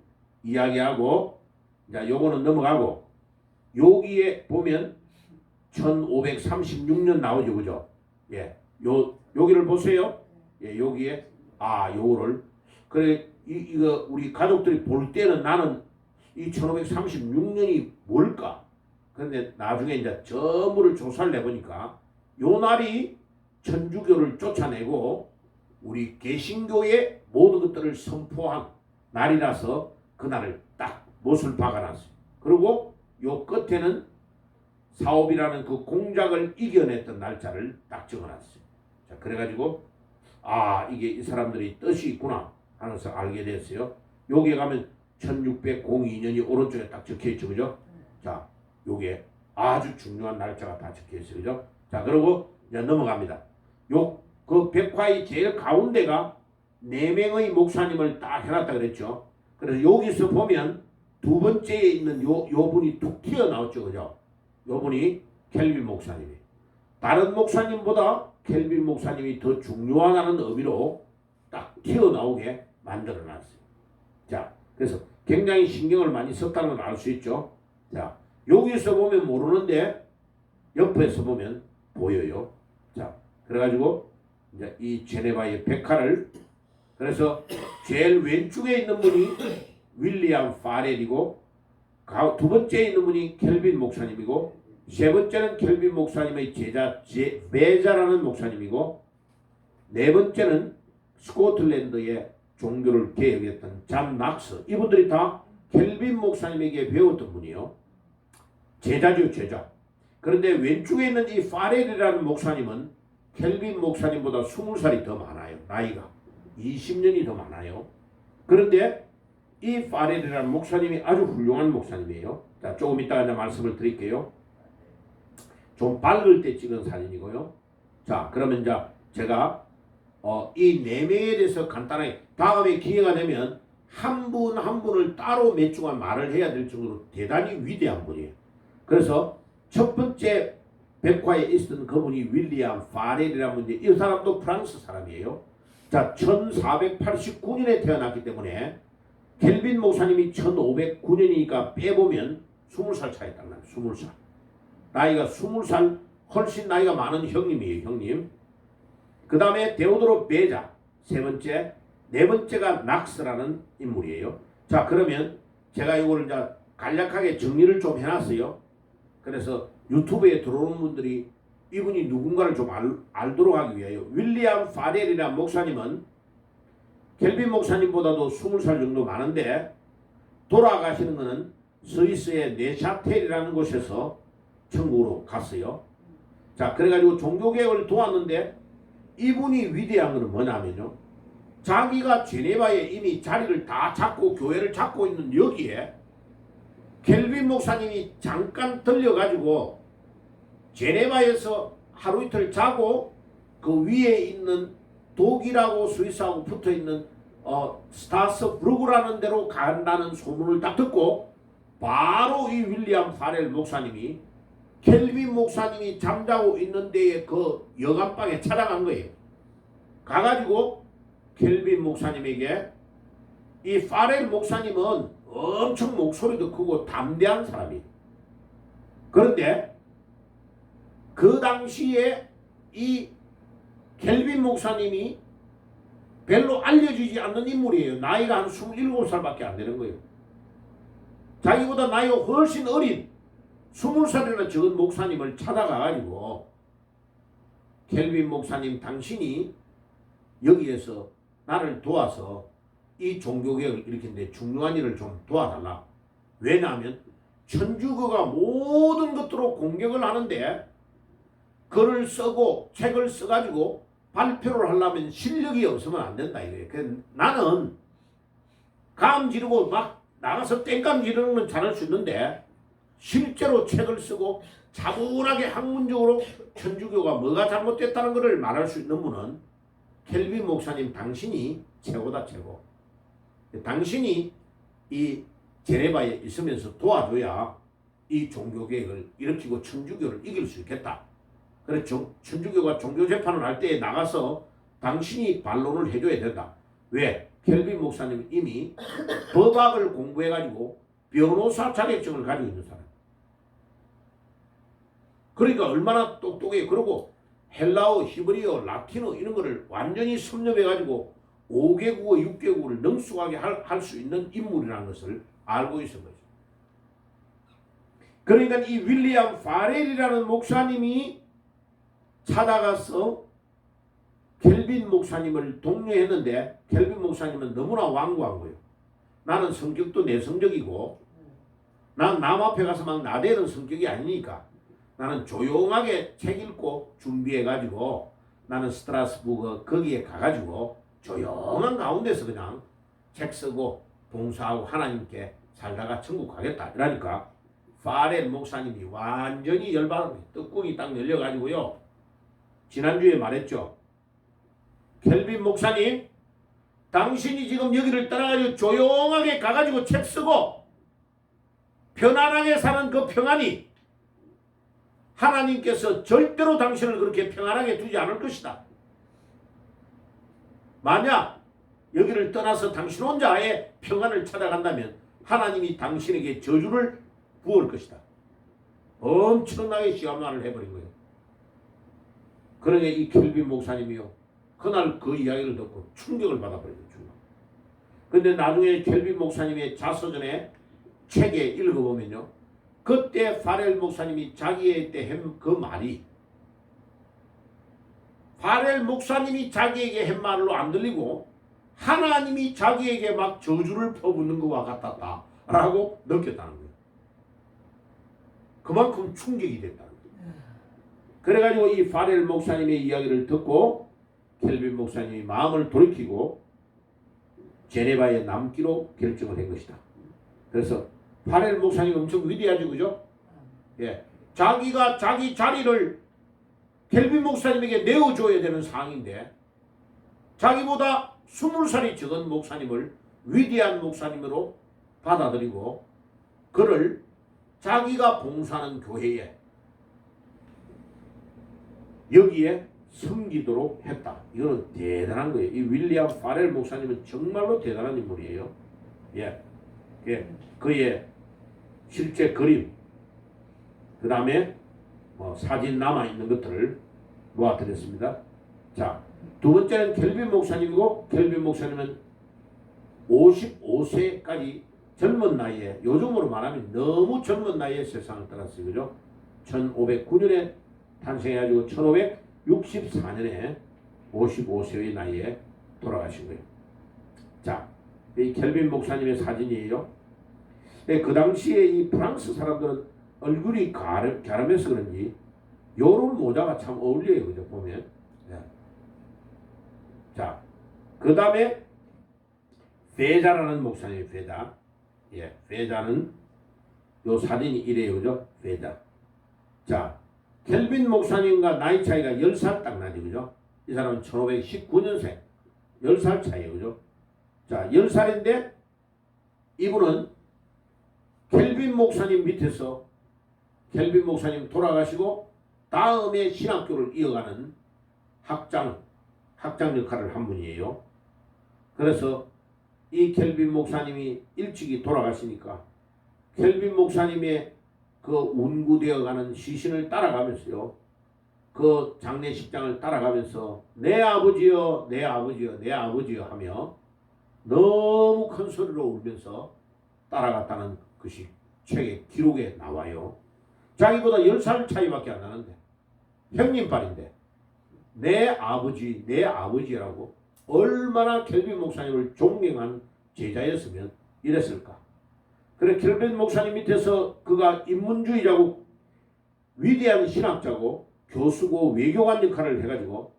이야기하고 자, 요거는 넘어가고 여기에 보면 1536년 나오죠, 그죠? 예, 여기를 보세요. 예, 여기에 요거를 그래 이거 우리 가족들이 볼 때는 나는 이 1536년이 뭘까? 그런데 나중에 이제 전부를 조사를 해보니까 요 날이 천주교를 쫓아내고 우리 개신교의 모든 것들을 선포한 날이라서 그날을 딱 못을 박아놨어요. 그리고 요 끝에는 사오비라는 그 공작을 이겨냈던 날짜를 딱 적어놨어요. 자, 그래가지고 이게 이 사람들이 뜻이 있구나 하는 것을 알게 됐어요. 여기에 가면 1602년이 오른쪽에 딱 적혀있죠, 그죠? 자, 요게 아주 중요한 날짜가 다 적혀있어요, 그죠? 자, 그리고 이제 넘어갑니다. 그 백화의 제일 가운데가 4명의 목사님을 딱 해놨다 그랬죠. 그래서 여기서 보면 두 번째에 있는 요 분이 툭 튀어나왔죠, 그죠? 요 분이 켈빈 목사님이에요. 다른 목사님보다 켈빈 목사님이 더 중요하다는 의미로 딱 튀어나오게 만들어놨어요. 자, 그래서 굉장히 신경을 많이 썼다는 걸 알 수 있죠. 자, 여기서 보면 모르는데 옆에서 보면 보여요. 자, 그래가지고 이제 이 제네바의 백화를 그래서 제일 왼쪽에 있는 분이 윌리엄 파렐이고 두 번째에 있는 분이 켈빈 목사님이고 세 번째는 켈빈 목사님의 제자 베자라는 목사님이고 네 번째는 스코틀랜드의 종교를 개혁했던 잠 낙스 이분들이 다 켈빈 목사님에게 배웠던 분이요. 제자죠, 제자. 그런데 왼쪽에 있는 이 파렐이라는 목사님은 켈빈 목사님보다 20살이 더 많아요. 나이가 20년이 더 많아요. 그런데 이 파렐이라는 목사님이 아주 훌륭한 목사님이에요. 자, 조금 이따가 이제 말씀을 드릴게요. 좀 밝을 때 찍은 사진이고요. 자, 그러면 이제 제가 이 4명에 대해서 간단하게 다음에 기회가 되면 한 분 한 분을 따로 몇 주간 말을 해야 될 정도로 대단히 위대한 분이에요. 그래서 첫 번째 백화에 있었던 그분이 윌리엄 파렐이라는 분인데 이 사람도 프랑스 사람이에요. 자, 1489년에 태어났기 때문에 켈빈 목사님이 1509년이니까 빼보면 20살 차이 딱 나요. 20살. 나이가 20살 훨씬 나이가 많은 형님이에요. 형님. 그 다음에 데오도로 베자 세 번째, 네 번째가 낙스라는 인물이에요. 자, 그러면 제가 이거를 이제 간략하게 정리를 좀 해놨어요. 그래서 유튜브에 들어오는 분들이 이분이 누군가를 좀 알도록 하기 위하여 윌리엄 파렐이라는 목사님은 켈빈 목사님보다도 20살 정도 많은데 돌아가시는 것은 스위스의 네샤텔이라는 곳에서 천국으로 갔어요. 자, 그래가지고 종교개혁을 도왔는데 이분이 위대한 것은 뭐냐면요. 자기가 제네바에 이미 자리를 다 잡고 교회를 잡고 있는 여기에 켈빈 목사님이 잠깐 들려가지고 제네바에서 하루 이틀 자고 그 위에 있는 독일하고 스위스하고 붙어있는 스타스부르크라는 데로 간다는 소문을 딱 듣고 바로 이 윌리엄 파렐 목사님이 켈빈 목사님이 잠자고 있는 데에 그 여관방에 찾아간 거예요. 가가지고 켈빈 목사님에게 이 파렐 목사님은 엄청 목소리도 크고 담대한 사람이에요. 그런데 그 당시에 이 켈빈 목사님이 별로 알려지지 않는 인물이에요. 나이가 한 27살밖에 안 되는 거예요. 자기보다 나이가 훨씬 어린 20살이나 적은 목사님을 찾아가가지고 켈빈 목사님 당신이 여기에서 나를 도와서 이 종교개혁을 일으키는데 중요한 일을 좀 도와달라. 왜냐하면 천주교가 모든 것으로 공격을 하는데 글을 쓰고 책을 써가지고 발표를 하려면 실력이 없으면 안 된다 이거예요. 나는 감 지르고 막 나가서 땡감 지르는 건 잘할 수 있는데 실제로 책을 쓰고 차분하게 학문적으로 천주교가 뭐가 잘못됐다는 것을 말할 수 있는 분은 켈빈 목사님 당신이 최고다 최고. 당신이 이 제네바에 있으면서 도와줘야 이 종교개혁을 일으키고 천주교를 이길 수 있겠다. 그래서 천주교가 종교재판을 할 때 나가서 당신이 반론을 해줘야 된다. 왜? 켈빈 목사님은 이미 법학을 공부해가지고 변호사 자격증을 가지고 있는 사람. 그러니까 얼마나 똑똑해. 그리고 헬라어, 히브리어, 라틴어 이런 거를 완전히 섭렵해가지고 5개국어, 6개국어를 능숙하게 할 수 있는 인물이라는 것을 알고 있는 거죠. 그러니까 이 윌리엄 파렐이라는 목사님이 찾아가서 켈빈 목사님을 독려했는데 켈빈 목사님은 너무나 완고한 거예요. 나는 성격도 내성적이고 난 남 앞에 가서 막 나대는 성격이 아니니까 나는 조용하게 책 읽고 준비해가지고 나는 스트라스부르크 거기에 가가지고 조용한 가운데서 그냥 책 쓰고 봉사하고 하나님께 살다가 천국 가겠다 이러니까 파렐 목사님이 완전히 열받은 거예요. 떡국이 딱 열려가지고요. 지난주에 말했죠. 켈빈 목사님 당신이 지금 여기를 떠나가지고 조용하게 가가지고 책 쓰고 편안하게 사는 그 평안이 하나님께서 절대로 당신을 그렇게 평안하게 두지 않을 것이다. 만약 여기를 떠나서 당신 혼자의 평안을 찾아간다면 하나님이 당신에게 저주를 부을 것이다. 엄청나게 시험만을 해버린 거예요. 그러니 이 켈빈 목사님이요. 그날 그 이야기를 듣고 충격을 받아버렸죠. 충격. 근데 나중에 켈빈 목사님의 자서전에 책에 읽어보면요. 그때 파렐 목사님이 자기에게 한 그 말이 파렐 목사님이 자기에게 한 말로 안 들리고 하나님이 자기에게 막 저주를 퍼붓는 것과 같았다 라고 느꼈다는 거예요. 그만큼 충격이 됐다는 거예요. 그래가지고 이 파렐 목사님의 이야기를 듣고 켈빈 목사님이 마음을 돌이키고 제네바에 남기로 결정을 한 것이다. 그래서 파렐 목사님 엄청 위대하죠, 그죠? 예, 자기가 자기 자리를 켈빈 목사님에게 내어줘야 되는 상황인데 자기보다 20살이 적은 목사님을 위대한 목사님으로 받아들이고 그를 자기가 봉사하는 교회에 여기에 섬기도록 했다. 이거는 대단한 거예요. 이 윌리엄 파렐 목사님은 정말로 대단한 인물이에요. 예, 그의 실제 그림, 그 다음에 사진 남아있는 것들을 놓아드렸습니다. 자, 두 번째는 켈빈 목사님이고 켈빈 목사님은 55세까지 젊은 나이에 요즘으로 말하면 너무 젊은 나이에 세상을 떠났어요. 그죠? 1509년에 탄생해가지고 1564년에 55세의 나이에 돌아가신 거예요. 자, 이 켈빈 목사님의 사진이에요. 그 당시에 이 프랑스 사람들은 얼굴이 갸름해서 그런지 요런 모자가 참 어울려요. 그죠? 보면. 예. 자, 그 다음에 페자라는 목사님이 페자. 예, 페자는 요 사진이 이래요. 그죠? 페자. 자, 켈빈 목사님과 나이 차이가 10살 딱 나지. 그죠? 이 사람은 1519년생. 10살 차이에요. 그죠? 자, 10살인데 이분은 켈빈 목사님 밑에서 켈빈 목사님 돌아가시고 다음에 신학교를 이어가는 학장 역할을 한 분이에요. 그래서 이 켈빈 목사님이 일찍이 돌아가시니까 켈빈 목사님의 그 운구되어가는 시신을 따라가면서요. 그 장례식장을 따라가면서 내 아버지여 내 아버지여 내 아버지여 하며 너무 큰 소리로 울면서 따라갔다는 것이 책의 기록에 나와요. 자기보다 10살 차이밖에 안 나는데 형님빨인데 내 아버지 내 아버지라고 얼마나 켈빈 목사님을 존경한 제자였으면 이랬을까. 그래 켈빈 목사님 밑에서 그가 인문주의자고 위대한 신학자고 교수고 외교관 역할을 해가지고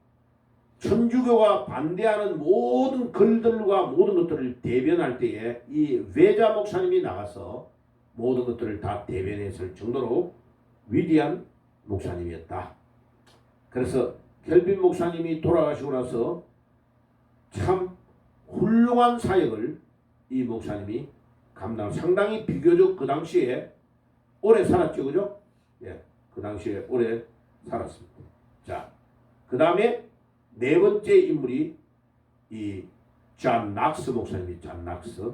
천주교가 반대하는 모든 글들과 모든 것들을 대변할 때에 이 외자 목사님이 나가서 모든 것들을 다 대변했을 정도로 위대한 목사님이었다. 그래서 켈빈 목사님이 돌아가시고 나서 참 훌륭한 사역을 이 목사님이 상당히 비교적 그 당시에 오래 살았죠. 그죠? 예, 그 당시에 오래 살았습니다. 자, 그 다음에 네 번째 인물이 이 존 낙스 목사님이 존 낙스.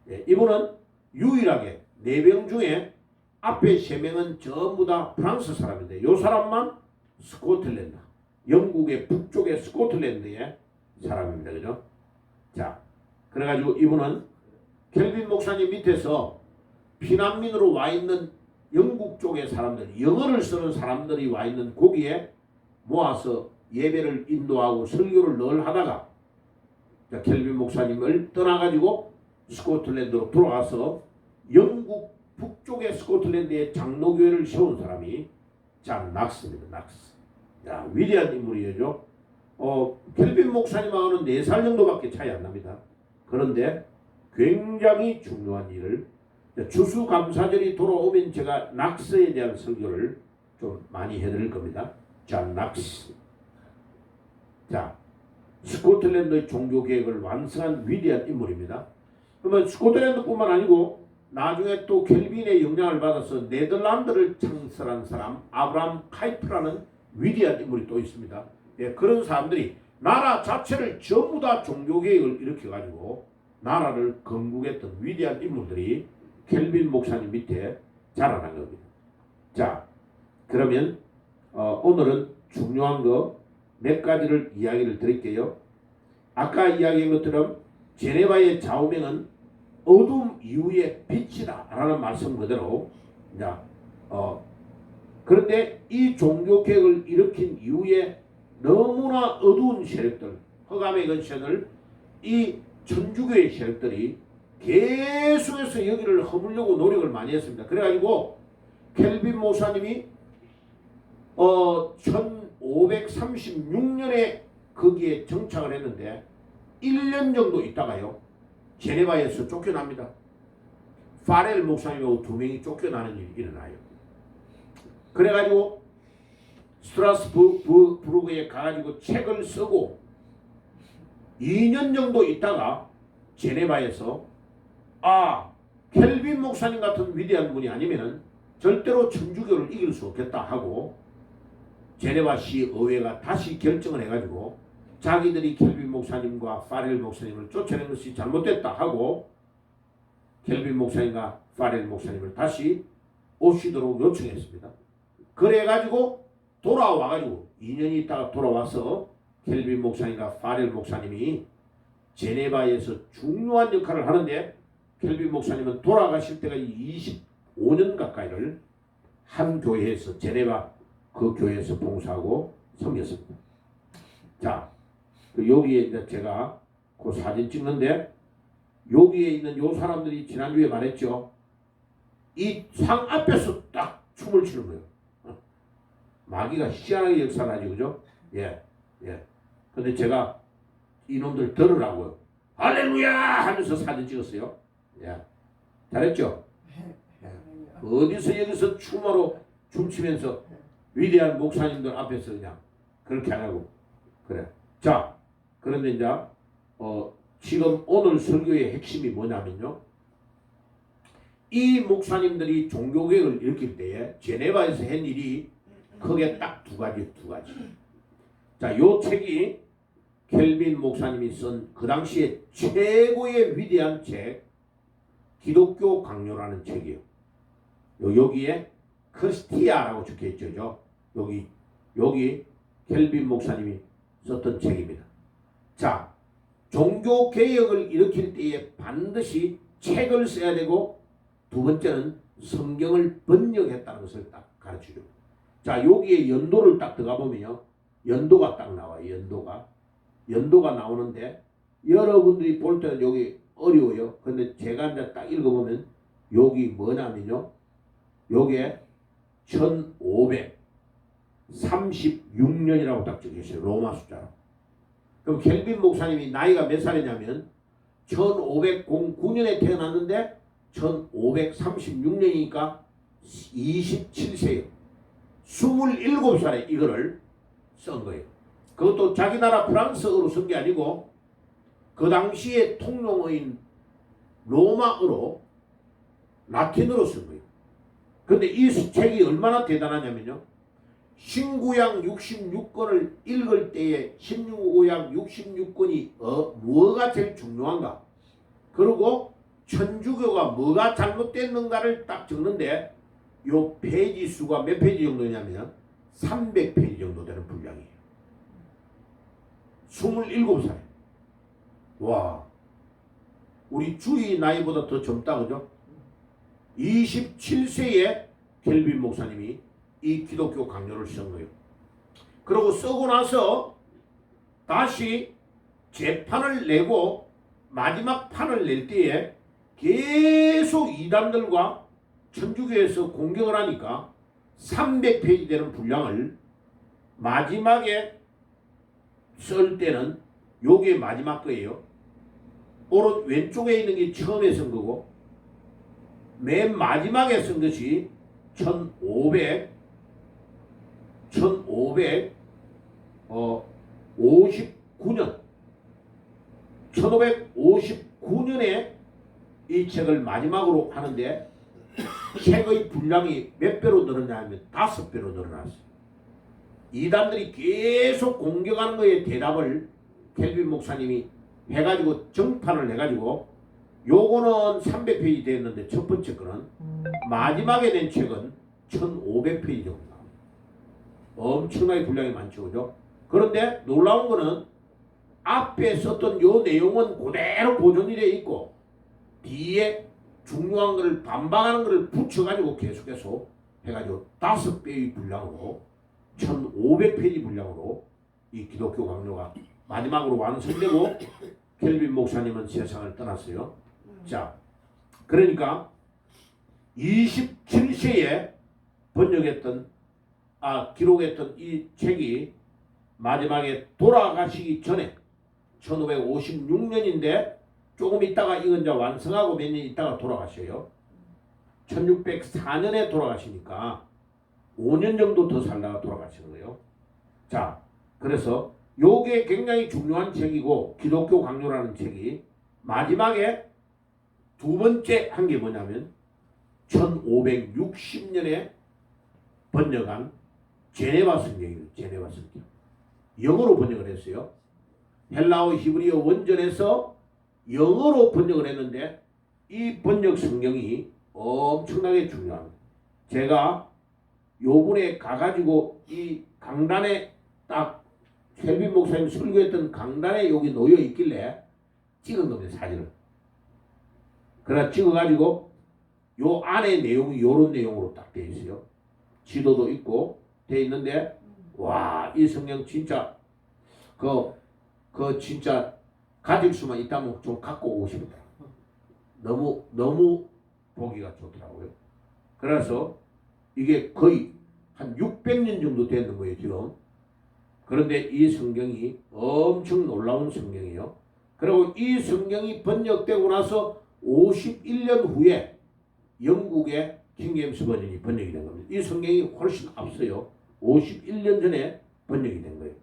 예, 이분은 유일하게 4명 중에 앞에 3명은 전부 다 프랑스 사람인데 이 사람만 스코틀랜드, 영국의 북쪽의 스코틀랜드의 사람입니다. 그죠? 자, 그래가지고 이분은 켈빈 목사님 밑에서 피난민으로 와 있는 영국 쪽의 사람들, 영어를 쓰는 사람들이 와 있는 거기에 모아서 예배를 인도하고 설교를 늘 하다가 켈빈 목사님을 떠나가지고 스코틀랜드로 돌아가서 영국 북쪽의 스코틀랜드의 장로교회를 세운 사람이 존 낙스입니다. 낙스. 야, 위대한 인물이죠. 켈빈 목사님하고는 4살 정도밖에 차이 안 납니다. 그런데 굉장히 중요한 일을 추수감사절이 돌아오면 제가 낙스에 대한 설교를 좀 많이 해드릴 겁니다. 존 낙스. 자, 스코틀랜드의 종교개혁을 완성한 위대한 인물입니다. 그러면 스코틀랜드뿐만 아니고 나중에 또 켈빈의 영향을 받아서 네덜란드를 창설한 사람 아브라함 카이프라는 위대한 인물이 또 있습니다. 예, 그런 사람들이 나라 자체를 전부 다 종교개혁을 일으켜가지고 나라를 건국했던 위대한 인물들이 켈빈 목사님 밑에 자라난 겁니다. 자, 그러면 오늘은 중요한 거 몇 가지를 이야기를 드릴게요. 아까 이야기한 것처럼 제네바의 좌우명은 어둠 이후의 빛이다 라는 말씀 그대로 그런데 이 종교개혁을 일으킨 이후에 너무나 어두운 세력들, 허감의 근신을 이 천주교의 세력들이 계속해서 여기를 허물려고 노력을 많이 했습니다. 그래가지고 켈빈 목사님이 1536년에 거기에 정착을 했는데 1년 정도 있다가요 제네바에서 쫓겨납니다. 파렐 목사님하고 2명이 쫓겨나는 일이 일어나요. 그래가지고 스트라스부르크에 가가지고 책을 쓰고 2년 정도 있다가 제네바에서 켈빈 목사님 같은 위대한 분이 아니면은 절대로 천주교를 이길 수 없겠다 하고 제네바시 의회가 다시 결정을 해가지고 자기들이 켈빈 목사님과 파렐 목사님을 쫓아낸 것이 잘못됐다 하고 켈빈 목사님과 파렐 목사님을 다시 오시도록 요청했습니다. 그래가지고 돌아와가지고 2년이 있다가 돌아와서 켈빈 목사님과 파렐 목사님이 제네바에서 중요한 역할을 하는데 켈빈 목사님은 돌아가실 때가 25년 가까이를 한 교회에서 제네바 그 교회에서 봉사하고 섬겼습니다. 자, 여기에 이제 제가 그 사진 찍는데 여기에 있는 요 사람들이 지난주에 말했죠. 이 상 앞에서 딱 춤을 추는 거예요. 마귀가 희한하게 역사를 하지, 그죠? 예, 예. 근데 제가 이놈들 들으라고요. 할렐루야! 하면서 사진 찍었어요. 예. 잘했죠? 예. 어디서 여기서 춤으로 춤추면서 위대한 목사님들 앞에서 그냥 그렇게 안 하고. 그래. 자, 그런데 이제, 지금 오늘 설교의 핵심이 뭐냐면요. 이 목사님들이 종교개혁을 일으킬 때에 제네바에서 한 일이 크게 딱 두 가지. 자, 요 책이 켈빈 목사님이 쓴 그 당시에 최고의 위대한 책, 기독교 강요라는 책이에요. 여기에 크리스티아라고 적혀있죠. 여기 켈빈 목사님이 썼던 책입니다. 자, 종교개혁을 일으킬 때에 반드시 책을 써야 되고, 두 번째는 성경을 번역했다는 것을 딱 가르쳐줘요. 자, 여기에 연도를 딱 들어가 보면요. 연도가 딱 나와요. 연도가 나오는데, 여러분들이 볼 때는 여기 어려워요. 근데 제가 이제 딱 읽어보면, 여기 뭐냐면요. 요게 1536년이라고 딱 적혀있어요. 로마 숫자로. 그럼 켈빈 목사님이 나이가 몇 살이냐면 1509년에 태어났는데 1536년이니까 27세예요. 27살에 이거를 쓴 거예요. 그것도 자기 나라 프랑스어로 쓴 게 아니고 그 당시에 통용어인 로마어로 라틴어로 쓴 거예요. 근데 이 책이 얼마나 대단하냐면요. 신구약 66권을 읽을 때에 신구약 66권이 뭐가 제일 중요한가? 그리고 천주교가 뭐가 잘못됐는가를 딱 적는데 요 페이지 수가 몇 페이지 정도냐면 300페이지 정도 되는 분량이에요. 27살. 와, 우리 주의 나이보다 더 젊다, 그죠? 27세에 켈빈 목사님이 이 기독교 강요를 쓴 거예요. 그리고 쓰고 나서 다시 재판을 내고 마지막 판을 낼 때에 계속 이단들과 천주교에서 공격을 하니까 300페이지 되는 분량을 마지막에 쓸 때는 요게 마지막 거예요. 오른 왼쪽에 있는 게 처음에 쓴 거고 맨 마지막에 쓴 것이 1559년에 이 책을 마지막으로 하는데 책의 분량이 몇 배로 늘어나냐면 5배로 늘어났어요. 이단들이 계속 공격하는 거에 대답을 켈빈 목사님이 해가지고 정판을 해가지고 요거는 300페이지 됐는데 첫 번째 거는 마지막에 낸 책은 1500페이지 정도 나옵니다. 엄청나게 분량이 많죠, 그죠? 그런데 놀라운 거는 앞에 썼던 요 내용은 그대로 보존이 되어 있고 뒤에 중요한 거를 반박하는 거를 붙여가지고 계속해서 해가지고 5배의 분량으로 1500페이지 분량으로 이 기독교 강요가 마지막으로 완성되고 켈빈 목사님은 세상을 떠났어요. 자, 그러니까 27세에 기록했던 이 책이 마지막에 돌아가시기 전에 1556년인데 조금 있다가 이건 이제 완성하고 몇 년 있다가 돌아가셔요. 1604년에 돌아가시니까 5년 정도 더 살다가 돌아가시는 거예요. 자, 그래서 요게 굉장히 중요한 책이고 기독교 강요라는 책이 마지막에 두 번째 한 게 뭐냐면 1560년에 번역한 제네바 성경이에요. 제네바 성경. 영어로 번역을 했어요. 헬라어 히브리어 원전에서 영어로 번역을 했는데 이 번역 성경이 엄청나게 중요합니다. 제가 요번에 가가지고 이 강단에 딱 켈빈 목사님 설교했던 강단에 여기 놓여 있길래 찍은 겁니다. 사진을. 그래 찍어가지고 요 안에 내용이 요런 내용으로 딱 되어 있어요. 지도도 있고 되어 있는데 와, 이 성경 진짜 진짜 가질 수만 있다면 좀 갖고 오고 싶다. 너무 보기가 좋더라고요. 그래서 이게 거의 한 600년 정도 되는 거예요, 지금. 그런데 이 성경이 엄청 놀라운 성경이에요. 그리고 이 성경이 번역되고 나서 51년 후에 영국의 킹제임스 버전이 번역이 된 겁니다. 이 성경이 훨씬 앞서요. 51년 전에 번역이 된 거예요.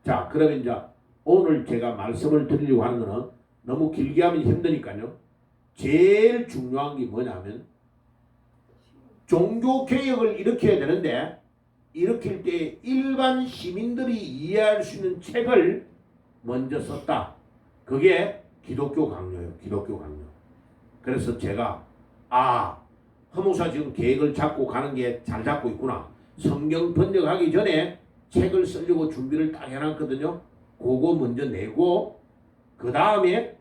자, 그러면 이제 오늘 제가 말씀을 드리려고 하는 거는 너무 길게 하면 힘드니까요. 제일 중요한 게 뭐냐면 종교개혁을 일으켜야 되는데 일으킬 때 일반 시민들이 이해할 수 있는 책을 먼저 썼다. 그게 기독교 강요예요. 기독교 강요. 그래서 제가 허무사 지금 계획을 잡고 가는 게 잘 잡고 있구나. 성경 번역하기 전에 책을 쓰려고 준비를 딱 해놨거든요. 그거 먼저 내고 그 다음에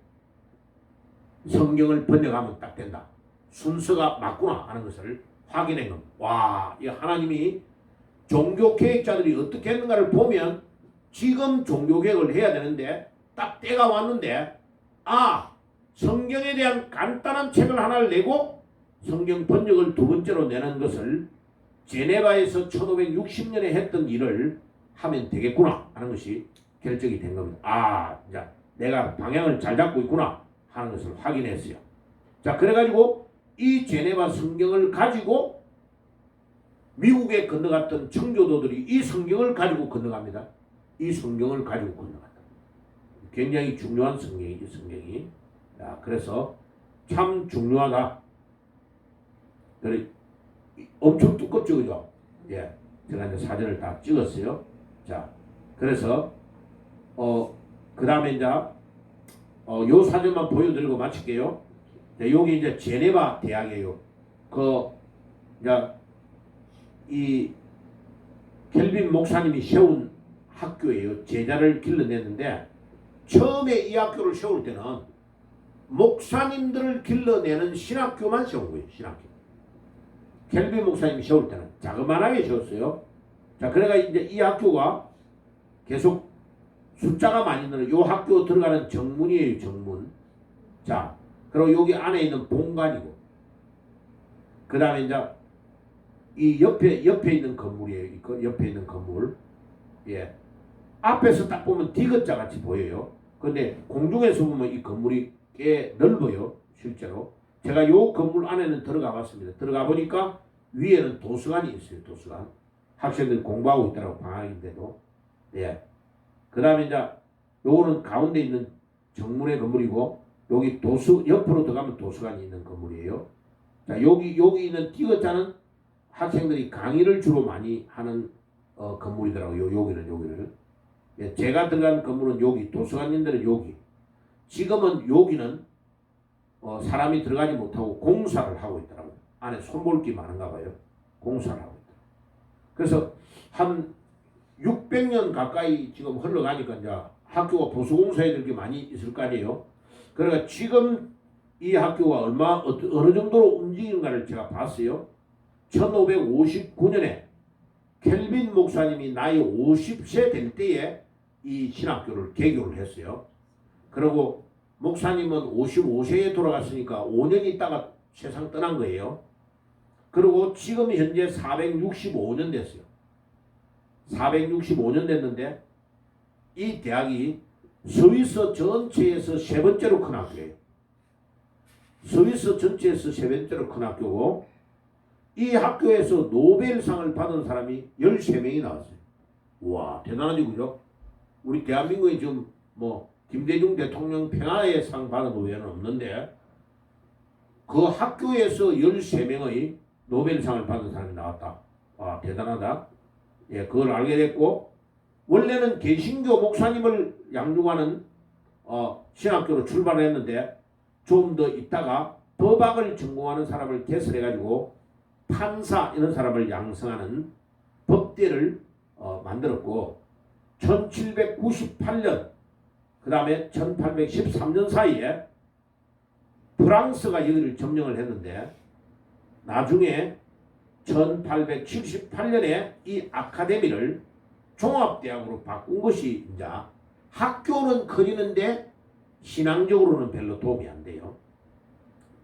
성경을 번역하면 딱 된다. 순서가 맞구나 하는 것을 확인한 겁니다. 와, 이 하나님이 종교개혁자들이 어떻게 했는가를 보면 지금 종교개혁을 해야 되는데 딱 때가 왔는데 성경에 대한 간단한 책을 하나를 내고 성경 번역을 두 번째로 내는 것을 제네바에서 1560년에 했던 일을 하면 되겠구나 하는 것이 결정이 된 겁니다. 이제 내가 방향을 잘 잡고 있구나 하는 것을 확인했어요. 자, 그래가지고 이 제네바 성경을 가지고 미국에 건너갔던 청교도들이 이 성경을 가지고 건너갑니다. 이 성경을 가지고 건너간다. 굉장히 중요한 성경이지, 성경이. 자, 그래서 참 중요하다. 그래, 엄청 두껍죠, 그죠? 예, 제가 이제 사진을 다 찍었어요. 자, 그래서 그 다음에 이제 요 사진만 보여드리고 마칠게요. 자, 여기 이제 제네바 대학이에요. 이제 이 켈빈 목사님이 세운 학교예요. 제자를 길러냈는데 처음에 이 학교를 세울 때는 목사님들을 길러내는 신학교만 세운 거예요. 신학교. 켈빈 목사님이 세울 때는 자그만하게 세웠어요. 자, 그래가 이제 이 학교가 계속 숫자가 많이 늘어. 요 학교 들어가는 정문이에요. 정문. 자, 그리고 여기 안에 있는 본관이고, 그 다음에 이제 이 옆에 있는 건물이에요. 이 옆에 있는 건물. 예. 앞에서 딱 보면 디귿자 같이 보여요. 근데 공중에서 보면 이 건물이 꽤 넓어요. 실제로. 제가 요 건물 안에는 들어가 봤습니다. 들어가 보니까 위에는 도서관이 있어요. 도서관. 학생들이 공부하고 있더라고, 방학인데도. 예. 그 다음에 이제 요거는 가운데 있는 정문의 건물이고, 여기 옆으로 들어가면 도서관이 있는 건물이에요. 자, 여기 있는 디귿자는 학생들이 강의를 주로 많이 하는 건물이더라고요. 여기는. 예, 제가 들어간 건물은 여기, 도서관님들은 여기. 지금은 여기는 사람이 들어가지 못하고 공사를 하고 있더라고요. 안에 손볼기 많은가 봐요. 공사를 하고 있더라고요. 그래서 한 600년 가까이 지금 흘러가니까 이제 학교가 보수공사해야 될 게 많이 있을 거 아니에요. 그러니까 지금 이 학교가 어느 정도로 움직이는가를 제가 봤어요. 1559년에 켈빈 목사님이 나이 50세 될 때에 이 신학교를 개교를 했어요. 그리고 목사님은 55세에 돌아갔으니까 5년 있다가 세상 떠난 거예요. 그리고 지금 현재 465년 됐어요. 465년 됐는데 이 대학이 스위스 전체에서 세 번째로 큰 학교예요. 스위스 전체에서 세 번째로 큰 학교고, 이 학교에서 노벨상을 받은 사람이 13명이 나왔어요. 와, 대단하지, 그죠? 우리 대한민국에 지금 김대중 대통령 평화의 상 받은 외에는 없는데 그 학교에서 13명의 노벨상을 받은 사람이 나왔다. 와, 대단하다. 예, 그걸 알게 됐고, 원래는 개신교 목사님을 양육하는 신학교로 출발을 했는데 좀 더 있다가 법학을 전공하는 사람을 개설해가지고 판사 이런 사람을 양성하는 법대를 만들었고, 1798년 그 다음에 1813년 사이에 프랑스가 여기를 점령을 했는데 나중에 1878년에 이 아카데미를 종합대학으로 바꾼 것이 이제 학교는 커지는데 신앙적으로는 별로 도움이 안 돼요.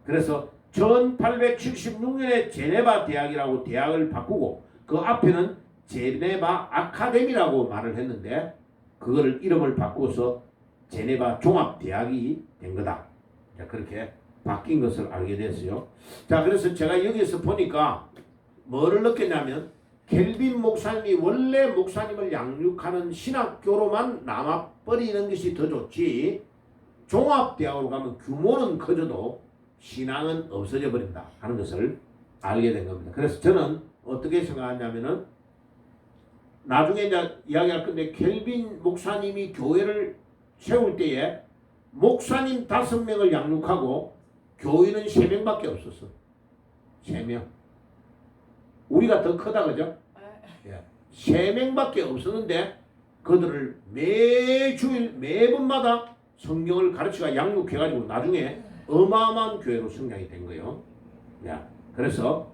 그래서 1876년에 제네바 대학이라고 대학을 바꾸고 그 앞에는 제네바 아카데미라고 말을 했는데 그거를 이름을 바꾸어서 제네바 종합대학이 된 거다. 자, 그렇게 바뀐 것을 알게 됐어요. 자, 그래서 제가 여기서 보니까 뭐를 느꼈냐면 켈빈 목사님이 원래 목사님을 양육하는 신학교로만 남아버리는 것이 더 좋지 종합대학으로 가면 규모는 커져도 신앙은 없어져 버린다 하는 것을 알게 된 겁니다. 그래서 저는 어떻게 생각하냐면은 나중에 이제 이야기할 건데 켈빈 목사님이 교회를 세울 때에 목사님 5명을 양육하고 교인은 3명밖에 없었어. 3명. 우리가 더 크다 그죠? 예. 3명밖에 없었는데 그들을 매주일 매번마다 성경을 가르치가 양육해가지고 나중에 어마어마한 교회로 성장이 된 거예요. 야, 그래서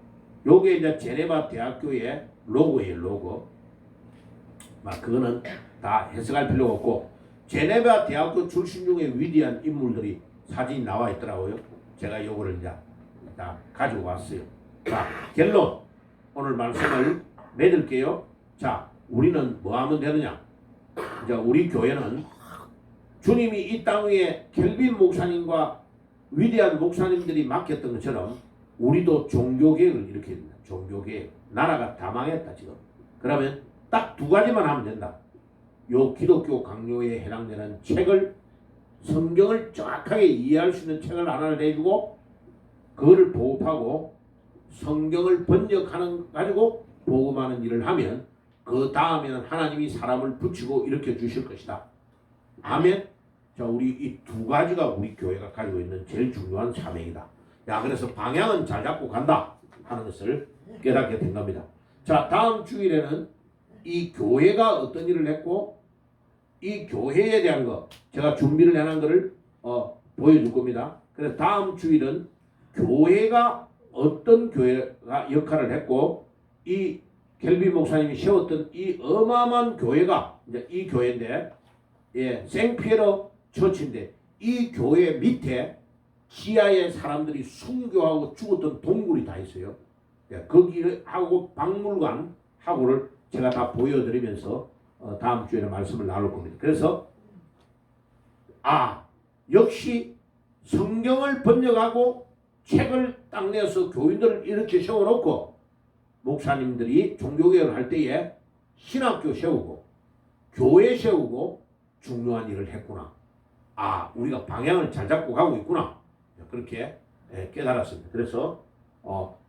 요게 이제 제네바 대학교의 로고예요, 로고. 막 그거는 다 해석할 필요가 없고 제네바 대학교 출신 중에 위대한 인물들이 사진이 나와 있더라고요. 제가 요거를 이제 다 가지고 왔어요. 자, 결론. 오늘 말씀을 맺을게요. 자, 우리는 뭐 하면 되느냐? 이제 우리 교회는 주님이 이 땅 위에 켈빈 목사님과 위대한 목사님들이 맡겼던 것처럼 우리도 종교개혁을 일으켜야 된다. 종교개혁. 나라가 다 망했다 지금. 그러면 딱 2가지만 하면 된다. 요 기독교 강요에 해당되는 책을 성경을 정확하게 이해할 수 있는 책을 하나를 내주고 그거를 보급하고 성경을 번역하는 가지고 복음하는 일을 하면 그 다음에는 하나님이 사람을 붙이고 일으켜 주실 것이다. 아멘. 자, 우리 이 2가지가 우리 교회가 가지고 있는 제일 중요한 사명이다. 야, 그래서 방향은 잘 잡고 간다 하는 것을 깨닫게 된 겁니다. 자, 다음 주일에는 이 교회가 어떤 일을 했고 이 교회에 대한 거 제가 준비를 해놓은 거를 보여줄 겁니다. 그래서 다음 주일은 교회가 어떤 교회가 역할을 했고 이 켈빈 목사님이 세웠던 이 어마어마한 교회가 이제 이 교회인데 예, 생피에로 처치인데 이 교회 밑에 지하에 사람들이 순교하고 죽었던 동굴이 다 있어요. 예, 거기하고 박물관 하고를 제가 다 보여드리면서 다음 주에는 말씀을 나눌 겁니다. 그래서 역시 성경을 번역하고 책을 딱 내서 교인들을 이렇게 세워놓고 목사님들이 종교개혁을 할 때에 신학교 세우고 교회 세우고 중요한 일을 했구나. 우리가 방향을 잘 잡고 가고 있구나. 그렇게 깨달았습니다. 그래서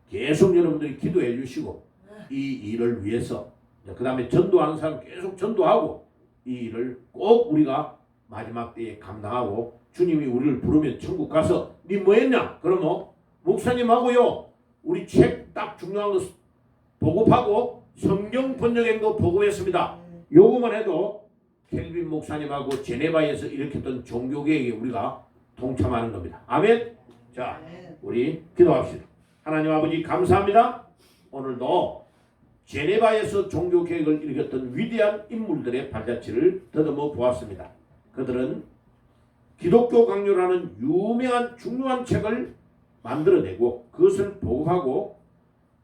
계속 여러분들이 기도해 주시고 이 일을 위해서 그 다음에 전도하는 사람 계속 전도하고 이 일을 꼭 우리가 마지막 때에 감당하고 주님이 우리를 부르면 천국 가서 니 뭐 했냐? 그러면 목사님하고요 우리 책 딱 중요한 거 보급하고 성경 번역한 거 보급했습니다. 요거만 해도 켈빈 목사님하고 제네바에서 일으켰던 종교개혁에 우리가 동참하는 겁니다. 아멘. 자, 우리 기도합시다. 하나님 아버지 감사합니다. 오늘도 제네바에서 종교개혁을 일으켰던 위대한 인물들의 발자취를 더듬어 보았습니다. 그들은 기독교 강요라는 유명한 중요한 책을 만들어내고 그것을 보급하고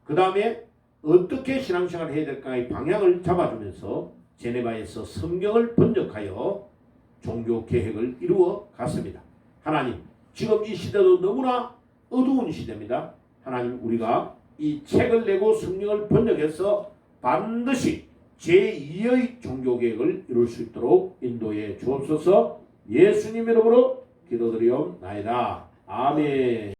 그 다음에 어떻게 신앙생활을 해야 될까의 방향을 잡아주면서 제네바에서 성경을 번역하여 종교개혁을 이루어 갔습니다. 하나님, 지금 이 시대도 너무나 어두운 시대입니다. 하나님, 우리가 이 책을 내고 성경을 번역해서 반드시 제2의 종교개혁을 이룰 수 있도록 인도해 주옵소서. 예수님 이름으로 기도드리옵나이다. 아멘.